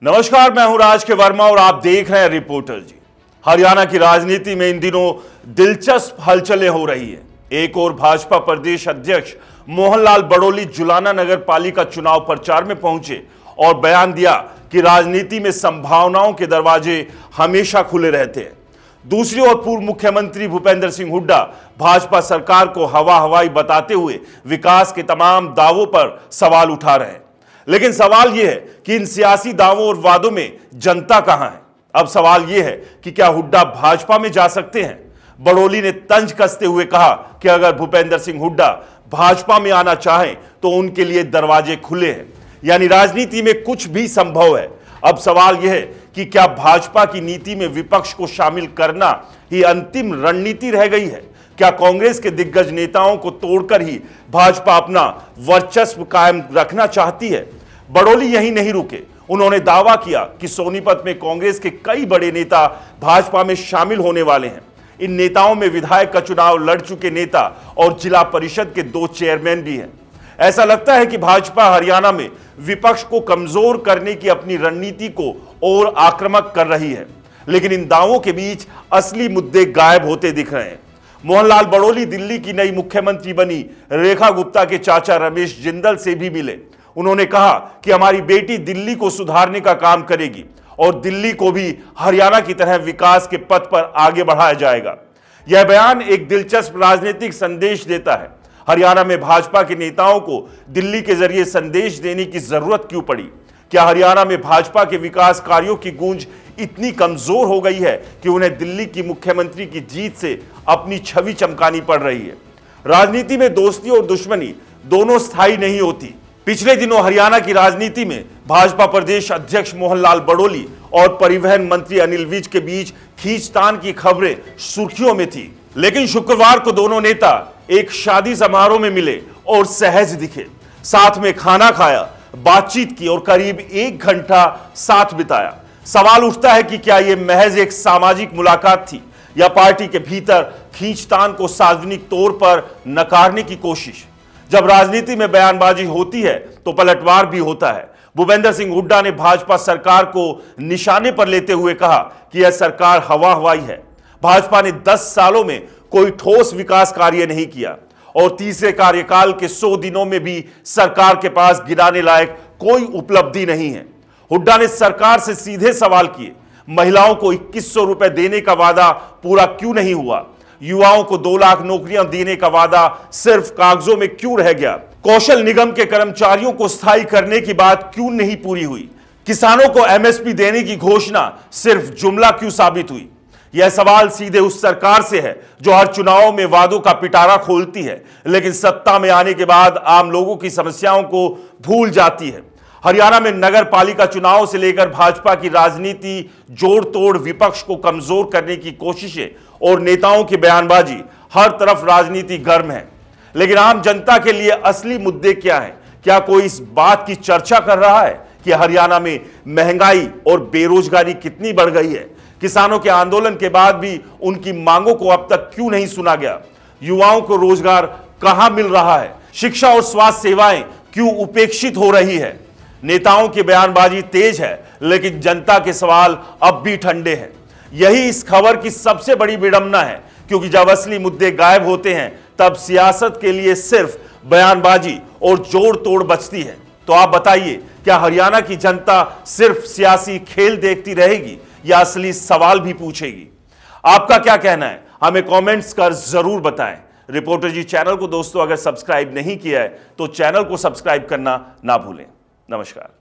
नमस्कार, मैं हूं राज के वर्मा और आप देख रहे हैं रिपोर्टर जी। हरियाणा की राजनीति में इन दिनों दिलचस्प हलचलें हो रही है। एक और भाजपा प्रदेश अध्यक्ष मोहनलाल बड़ोली जुलाना नगर पालिका चुनाव प्रचार में पहुंचे और बयान दिया कि राजनीति में संभावनाओं के दरवाजे हमेशा खुले रहते हैं। दूसरी ओर पूर्व मुख्यमंत्री भूपेंद्र सिंह हुड्डा भाजपा सरकार को हवाई बताते हुए विकास के तमाम दावों पर सवाल उठा रहे हैं। लेकिन सवाल यह है कि इन सियासी दावों और वादों में जनता कहां है। अब सवाल यह है कि क्या हुड्डा भाजपा में जा सकते हैं। बड़ोली ने तंज कसते हुए कहा कि अगर भूपेंद्र सिंह हुड्डा भाजपा में आना चाहें तो उनके लिए दरवाजे खुले हैं, यानी राजनीति में कुछ भी संभव है। अब सवाल यह है कि क्या भाजपा की नीति में विपक्ष को शामिल करना ही अंतिम रणनीति रह गई है। क्या कांग्रेस के दिग्गज नेताओं को तोड़कर ही भाजपा अपना वर्चस्व कायम रखना चाहती है। बड़ोली यही नहीं रुके, उन्होंने दावा किया कि सोनीपत में कांग्रेस के कई बड़े नेता भाजपा में शामिल होने वाले हैं। इन नेताओं में विधायक का चुनाव लड़ चुके नेता और जिला परिषद के 2 चेयरमैन भी हैं। ऐसा लगता है कि भाजपा हरियाणा में विपक्ष को कमजोर करने की अपनी रणनीति को और आक्रामक कर रही है, लेकिन इन दावों के बीच असली मुद्दे गायब होते दिख रहे हैं। मोहनलाल बड़ोली दिल्ली की नई मुख्यमंत्री बनी रेखा गुप्ता के चाचा रमेश जिंदल से भी मिले। उन्होंने कहा कि हमारी बेटी दिल्ली को सुधारने का काम करेगी और दिल्ली को भी हरियाणा की तरह विकास के पथ पर आगे बढ़ाया जाएगा। यह बयान एक दिलचस्प राजनीतिक संदेश देता है। हरियाणा में भाजपा के नेताओं को दिल्ली के जरिए संदेश देने की जरूरत क्यों पड़ी? क्या हरियाणा में भाजपा के विकास कार्यों की गूंज इतनी कमजोर हो गई है कि उन्हें दिल्ली की मुख्यमंत्री की जीत से अपनी छवि चमकानी पड़ रही है? राजनीति में दोस्ती और दुश्मनी दोनों स्थायी नहीं होती। पिछले दिनों हरियाणा की राजनीति में भाजपा प्रदेश अध्यक्ष मोहनलाल बड़ोली और परिवहन मंत्री अनिल विज के बीच खींचतान की खबरें सुर्खियों में थी, लेकिन शुक्रवार को दोनों नेता एक शादी समारोह में मिले और सहज दिखे। साथ में खाना खाया, बातचीत की और करीब 1 घंटा साथ बिताया। सवाल उठता है कि क्या यह महज एक सामाजिक मुलाकात थी या पार्टी के भीतर खींचतान को सार्वजनिक तौर पर नकारने की कोशिश। जब राजनीति में बयानबाजी होती है तो पलटवार भी होता है। भूपेंद्र सिंह हुड्डा ने भाजपा सरकार को निशाने पर लेते हुए कहा कि यह सरकार हवाई है। भाजपा ने 10 सालों में कोई ठोस विकास कार्य नहीं किया और तीसरे कार्यकाल के 100 दिनों में भी सरकार के पास गिनाने लायक कोई उपलब्धि नहीं है। हुड्डा ने सरकार से सीधे सवाल किए, महिलाओं को 2100 रुपए देने का वादा पूरा क्यों नहीं हुआ? युवाओं को 2 लाख नौकरियां देने का वादा सिर्फ कागजों में क्यों रह गया? कौशल निगम के कर्मचारियों को स्थायी करने की बात क्यों नहीं पूरी हुई? किसानों को एमएसपी देने की घोषणा सिर्फ जुमला क्यों साबित हुई? यह सवाल सीधे उस सरकार से है जो हर चुनाव में वादों का पिटारा खोलती है, लेकिन सत्ता में आने के बाद आम लोगों की समस्याओं को भूल जाती है। हरियाणा में नगर पालिका चुनाव से लेकर भाजपा की राजनीति जोड़ तोड़, विपक्ष को कमजोर करने की कोशिशें और नेताओं की बयानबाजी, हर तरफ राजनीति गर्म है। लेकिन आम जनता के लिए असली मुद्दे क्या हैं? क्या कोई इस बात की चर्चा कर रहा है कि हरियाणा में महंगाई और बेरोजगारी कितनी बढ़ गई है? किसानों के आंदोलन के बाद भी उनकी मांगों को अब तक क्यों नहीं सुना गया? युवाओं को रोजगार कहां मिल रहा है? शिक्षा और स्वास्थ्य सेवाएं क्यों उपेक्षित हो रही है? नेताओं की बयानबाजी तेज है, लेकिन जनता के सवाल अब भी ठंडे हैं। यही इस खबर की सबसे बड़ी विडंबना है, क्योंकि जब असली मुद्दे गायब होते हैं तब सियासत के लिए सिर्फ बयानबाजी और जोड़ तोड़ बचती है। तो आप बताइए, क्या हरियाणा की जनता सिर्फ सियासी खेल देखती रहेगी या असली सवाल भी पूछेगी? आपका क्या कहना है? हमें कमेंट्स कर जरूर बताएं। रिपोर्टर जी चैनल को दोस्तों अगर सब्सक्राइब नहीं किया है तो चैनल को सब्सक्राइब करना ना भूलें। नमस्कार।